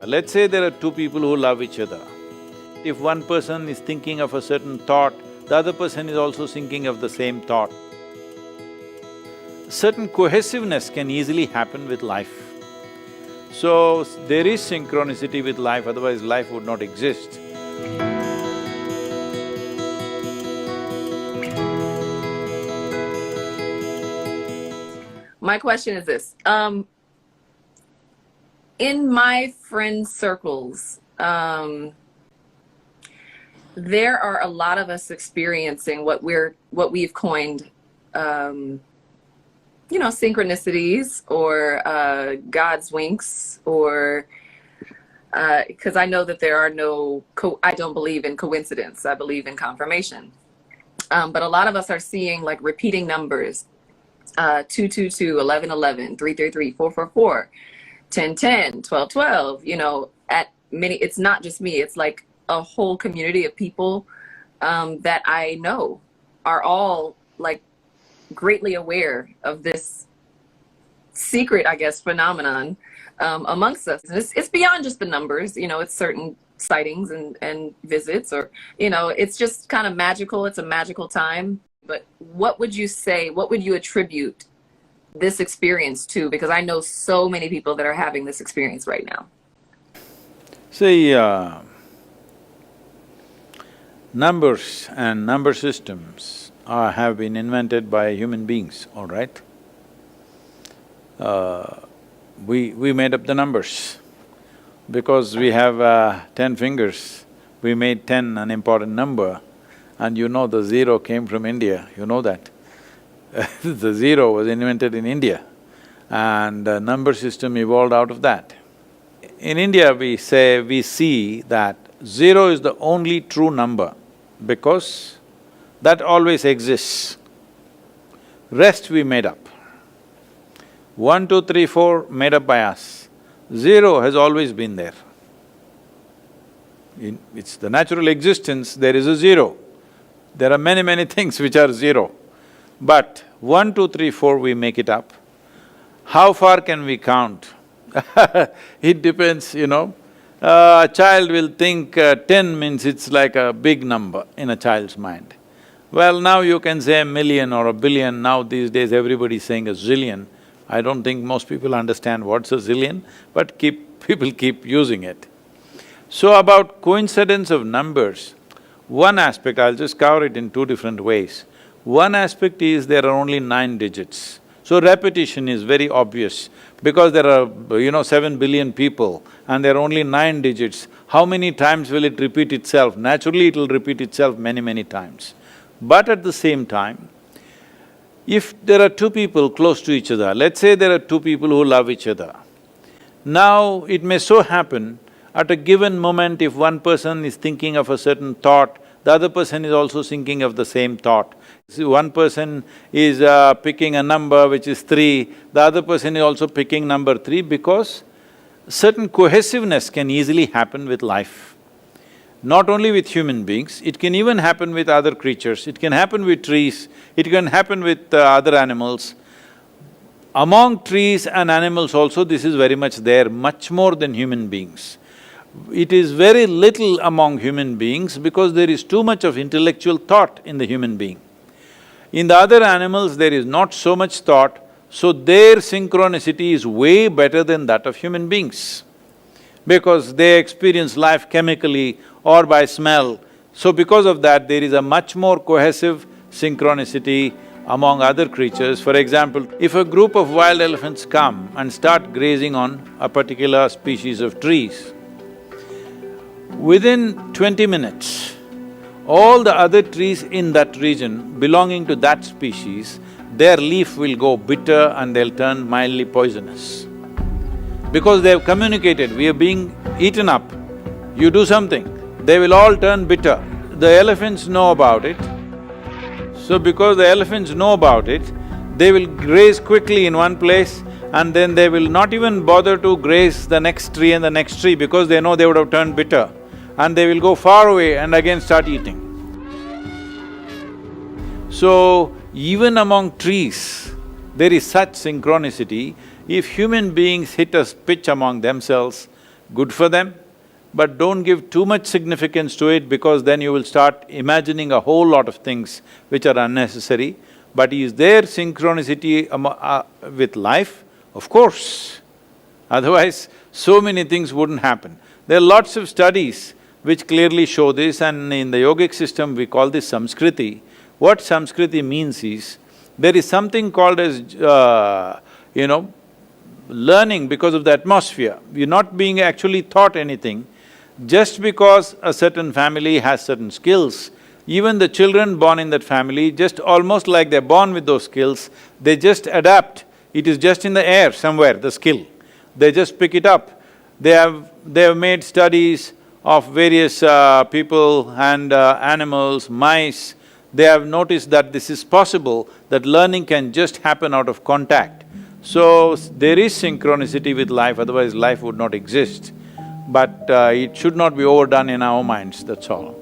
Let's say there are two people who love each other. If one person is thinking of a certain thought, the other person is also thinking of the same thought. Certain cohesiveness can easily happen with life. So, there is synchronicity with life, otherwise life would not exist. My question is this, in my friend circles, there are a lot of us experiencing what we've coined, synchronicities or God's winks, or because I know that there are I don't believe in coincidence, I believe in confirmation. But a lot of us are seeing like repeating numbers, 222, 1111, 333, 444, 1010, 1212, at many, it's not just me, it's like a whole community of people that I know are all like greatly aware of this secret, I guess, phenomenon amongst us. And it's beyond just the numbers, it's certain sightings and visits, or, it's just kind of magical. It's a magical time. But what would you say, what would you attribute this experience to? Because I know so many people that are having this experience right now. See, numbers and number systems have been invented by human beings, all right? We made up the numbers. Because we have 10 fingers, we made 10 an important number, and the zero came from India, you know that. The zero was invented in India, and the number system evolved out of that. In India, we see that zero is the only true number because that always exists. Rest we made up. 1, 2, 3, 4 made up by us. Zero has always been there. It's the natural existence, there is a zero. There are many things which are zero. But 1, 2, 3, 4 we make it up. How far can we count? It depends, A child will think 10 means it's like a big number in a child's mind. Well, now you can say a million or a billion, now these days everybody's saying a zillion. I don't think most people understand what's a zillion, but people keep using it. So about coincidence of numbers, one aspect, I'll just cover it in two different ways. One aspect is there are only 9 digits. So repetition is very obvious because there are, 7 billion people and there are only 9 digits. How many times will it repeat itself? Naturally, it'll repeat itself many times. But at the same time, if there are two people close to each other, let's say there are two people who love each other. Now, it may so happen, at a given moment, if one person is thinking of a certain thought, the other person is also thinking of the same thought. See, one person is picking a number which is 3, the other person is also picking number 3 because certain cohesiveness can easily happen with life. Not only with human beings, it can even happen with other creatures, it can happen with trees, it can happen with other animals. Among trees and animals also, this is very much there, much more than human beings. It is very little among human beings because there is too much of intellectual thought in the human being. In the other animals, there is not so much thought, so their synchronicity is way better than that of human beings because they experience life chemically or by smell. So because of that, there is a much more cohesive synchronicity among other creatures. For example, if a group of wild elephants come and start grazing on a particular species of trees, within 20 minutes, all the other trees in that region belonging to that species, their leaf will go bitter and they'll turn mildly poisonous. Because they've communicated, we are being eaten up, you do something, they will all turn bitter. The elephants know about it. So because the elephants know about it, they will graze quickly in one place and then they will not even bother to graze the next tree and the next tree because they know they would have turned bitter. And they will go far away and again start eating. So, even among trees, there is such synchronicity. If human beings hit a pitch among themselves, good for them, but don't give too much significance to it, because then you will start imagining a whole lot of things which are unnecessary. But is there synchronicity with life? Of course. Otherwise, so many things wouldn't happen. There are lots of studies which clearly show this, and in the yogic system we call this samskriti. What samskriti means is, there is something called as, learning because of the atmosphere. You're not being actually taught anything. Just because a certain family has certain skills, even the children born in that family, just almost like they're born with those skills, they just adapt. It is just in the air somewhere, the skill. They just pick it up. They have made studies of various people and animals, mice. They have noticed that this is possible, that learning can just happen out of contact. So, there is synchronicity with life, otherwise life would not exist. But it should not be overdone in our minds, that's all.